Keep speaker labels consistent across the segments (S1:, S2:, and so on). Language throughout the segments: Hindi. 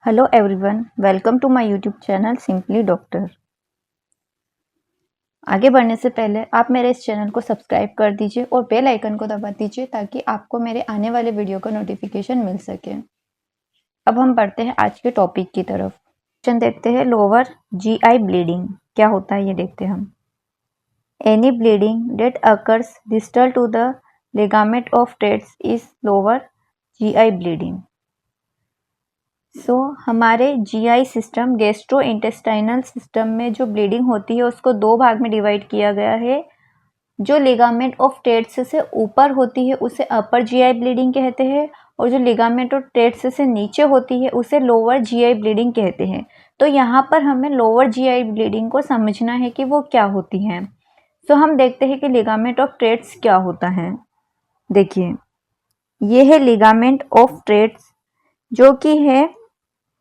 S1: Hello everyone, welcome to my YouTube channel simply doctor. आगे बढ़ने से पहले आप मेरे इस चैनल को सब्सक्राइब कर दीजिए और बेल आइकन को दबा दीजिए ताकि आपको मेरे आने वाले वीडियो का नोटिफिकेशन मिल सके। अब हम बढ़ते हैं आज के टॉपिक की तरफ। क्वेश्चन देखते हैं, लोअर जीआई ब्लीडिंग क्या होता है ये देखते हैं हम। Any bleeding that occurs distal to the ligament of Treitz is lower GI bleeding. हमारे GI system gastrointestinal system में जो ब्लीडिंग होती है उसको दो भाग में डिवाइड किया गया है। जो लिगामेंट ऑफ टेट्स से ऊपर होती है उसे अपर जीआई ब्लीडिंग कहते हैं और जो लिगामेंट ऑफ टेट्स से नीचे होती है उसे लोअर जीआई ब्लीडिंग कहते हैं। तो यहाँ पर हमें लोअर जीआई ब्लीडिंग को समझना है कि वो क्या होती है। हम देखते हैं कि लिगामेंट ऑफ टेट्स क्या होता है। देखिए, ये है लिगामेंट ऑफ टेट्स जो कि है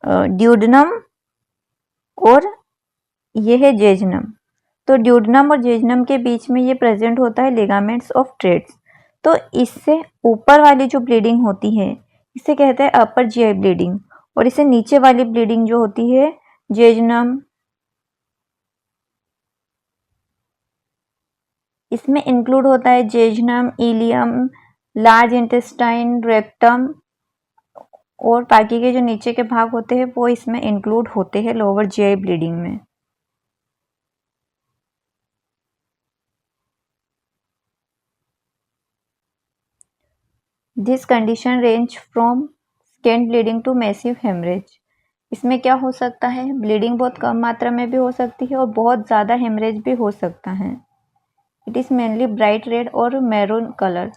S1: ड्यूडनम और ये है जेजनम। तो ड्यूडनम और जेजनम के बीच में ये प्रेजेंट होता है लिगामेंट्स ऑफ टेट्स। तो इससे ऊपर वाली जो ब्लीडिंग होती है इसे कहते हैं अपर जीआई ब्लीडिंग और इससे नीचे वाली ब्लीडिंग जो होती है जेजनम, इसमें इंक्लूड होता है जेजनम, इलियम, लार्ज इंटेस्टाइन, रेक्टम और बाकी के जो नीचे के भाग होते हैं वो इसमें इंक्लूड होते हैं लोअर जीआई ब्लीडिंग में। This condition range from scant bleeding to massive haemorrhage. इसमें क्या हो सकता है, ब्लीडिंग बहुत कम मात्रा में भी हो सकती है और बहुत ज़्यादा हेमरेज भी हो सकता है। It is mainly bright red और मैरून कलर।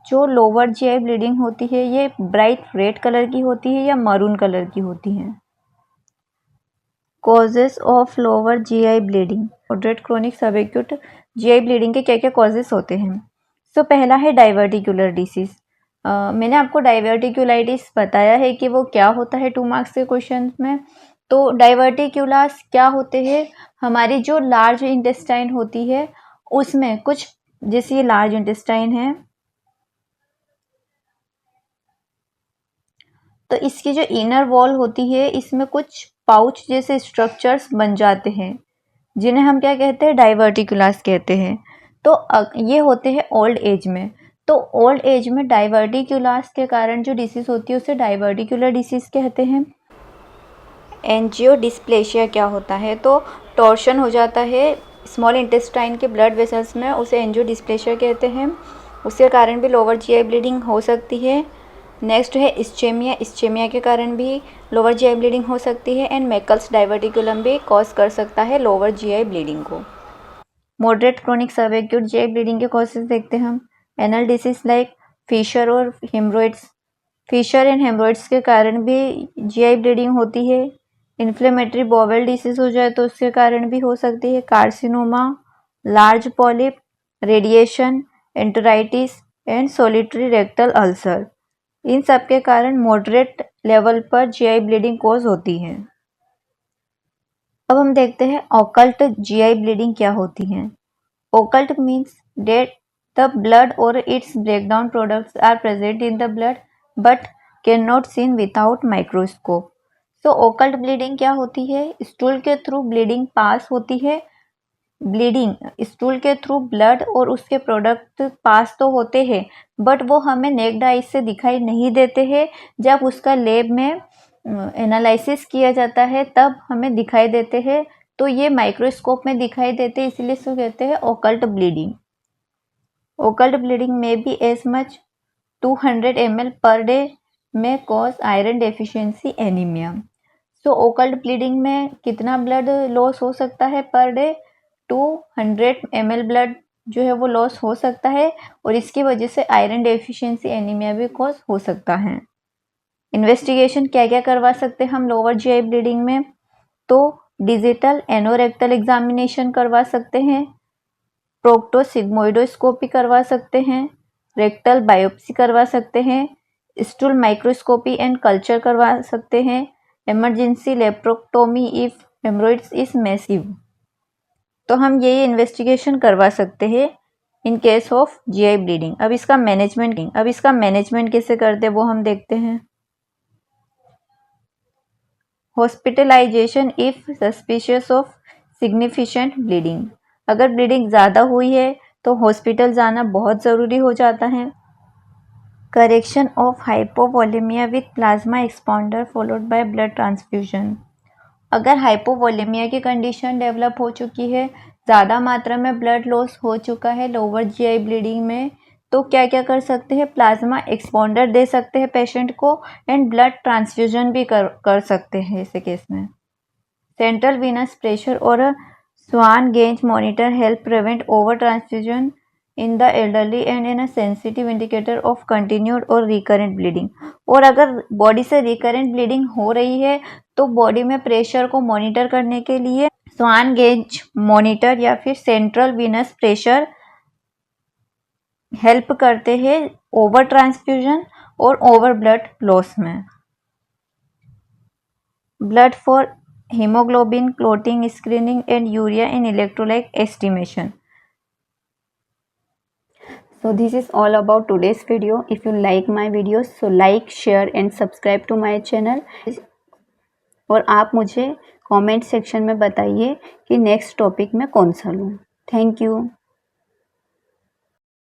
S1: जो लोअर जीआई ब्लीडिंग होती है ये ब्राइट रेड कलर की होती है या मरून कलर की होती है। Causes of lower GI bleeding, moderate, chronic, subacute GI bleeding के क्या क्या कॉजेस होते हैं। पहला है डाइवर्टिकुलर डिसीज। मैंने आपको डाइवर्टिकुलाइटिस बताया है कि वो क्या होता है 2 मार्क्स के क्वेश्चन में। तो डाइवर्टिकुलास क्या होते हैं, हमारी जो लार्ज इंटेस्टाइन होती है उसमें कुछ, जैसे ये लार्ज इंटेस्टाइन है तो इसकी जो इनर वॉल होती है इसमें कुछ पाउच जैसे स्ट्रक्चर्स बन जाते हैं जिन्हें हम क्या कहते हैं, डाइवर्टिकुलास कहते हैं। तो ये होते हैं ओल्ड एज में। तो ओल्ड एज में डाइवर्टिकुलास के कारण जो डिसीज होती है उसे डाइवर्टिकुलर डिसीज कहते हैं। एंजियो डिस्प्लेशिया क्या होता है, तो टॉर्शन हो जाता है स्मॉल इंटेस्टाइन के ब्लड वेसल्स में, उसे एंजियो डिस्प्लेशिया कहते हैं। उसके कारण भी लोअर जीआई ब्लीडिंग हो सकती है। नेक्स्ट है इस्चेमिया। इस्चेमिया के कारण भी लोअर जीआई ब्लीडिंग हो सकती है एंड मैकल्स डाइवर्टिकुलम भी कॉज कर सकता है लोअर जीआई ब्लीडिंग को। Moderate, chronic, subacute GI bleeding के कॉजेज देखते हैं हम। एनल डिसीज लाइक फिशर और हेमरोइड्स। फिशर एंड हेमरोइड्स के कारण भी जीआई ब्लीडिंग होती है। इन्फ्लेमेटरी बॉवेल डिसीज हो जाए तो उसके कारण भी हो सकती है। Carcinoma, large polyp, radiation, enteritis and solitary rectal ulcer, इन सब के कारण मॉडरेट लेवल पर जीआई ब्लीडिंग कॉज होती है। अब हम देखते हैं ऑकल्ट जीआई ब्लीडिंग क्या होती है। Occult means that the blood और its breakdown products are present in the blood but can not seen without microscope. Occult bleeding क्या होती है, स्टूल के थ्रू ब्लीडिंग पास होती है। ब्लीडिंग स्टूल के थ्रू ब्लड और उसके प्रोडक्ट पास तो होते हैं बट वो हमें नेक्ड आई से दिखाई नहीं देते हैं। जब उसका लैब में एनालिसिस किया जाता है तब हमें दिखाई देते हैं। तो ये माइक्रोस्कोप में दिखाई देते हैं, इसलिए इसको कहते हैं ऑकल्ट ब्लीडिंग। ऑकल्ट ब्लीडिंग में भी as much 200 ml per day में cause iron deficiency anaemia. Occult bleeding में कितना ब्लड लॉस हो सकता है पर डे, 200 ml ब्लड जो है वो लॉस हो सकता है और इसकी वजह से आयरन डेफिशिएंसी एनीमिया भी कॉज हो सकता है। इन्वेस्टिगेशन क्या क्या करवा सकते हैं हम लोअर जीआई ब्लीडिंग में, तो डिजिटल एनोरेक्टल एग्जामिनेशन करवा सकते हैं, प्रोक्टोसिग्मोइडोस्कोपी करवा सकते हैं, रेक्टल बायोप्सी करवा सकते हैं, स्टूल माइक्रोस्कोपी एंड कल्चर करवा सकते हैं, emergency laparotomy if haemorrhoids is massive. तो हम ये इन्वेस्टिगेशन करवा सकते हैं in case of GI bleeding. अब इसका मैनेजमेंट कैसे करते हैं वो हम देखते हैं। Hospitalisation if suspicious of significant bleeding, अगर ब्लीडिंग ज़्यादा हुई है तो हॉस्पिटल जाना बहुत ज़रूरी हो जाता है। Correction of hypovolaemia with plasma expander followed by blood transfusion, अगर हाइपोवोलेमिया की कंडीशन डेवलप हो चुकी है, ज़्यादा मात्रा में ब्लड लॉस हो चुका है लोअर जीआई ब्लीडिंग में, तो क्या क्या कर सकते हैं, प्लाज्मा एक्सपांडर दे सकते हैं पेशेंट को एंड ब्लड ट्रांसफ्यूजन भी कर सकते हैं ऐसे केस में। सेंट्रल वीनस प्रेशर और Swan Ganz monitor help prevent over transfusion in the elderly and in a sensitive indicator of continued or recurrent bleeding, और अगर बॉडी से रिकरेंट ब्लीडिंग हो रही है तो बॉडी में प्रेशर को मॉनिटर करने के लिए स्वान गेज मॉनिटर या फिर सेंट्रल वीनस प्रेशर हेल्प करते हैं ओवर ट्रांसफ्यूजन और ओवर ब्लड लॉस में। Blood for hemoglobin clotting screening and urea in electrolyte estimation. So this is all about today's video. If you like my videos, so like, share and subscribe to my channel. और आप मुझे कमेंट सेक्शन में बताइए कि नेक्स्ट टॉपिक में कौन सा लूँ। Thank you.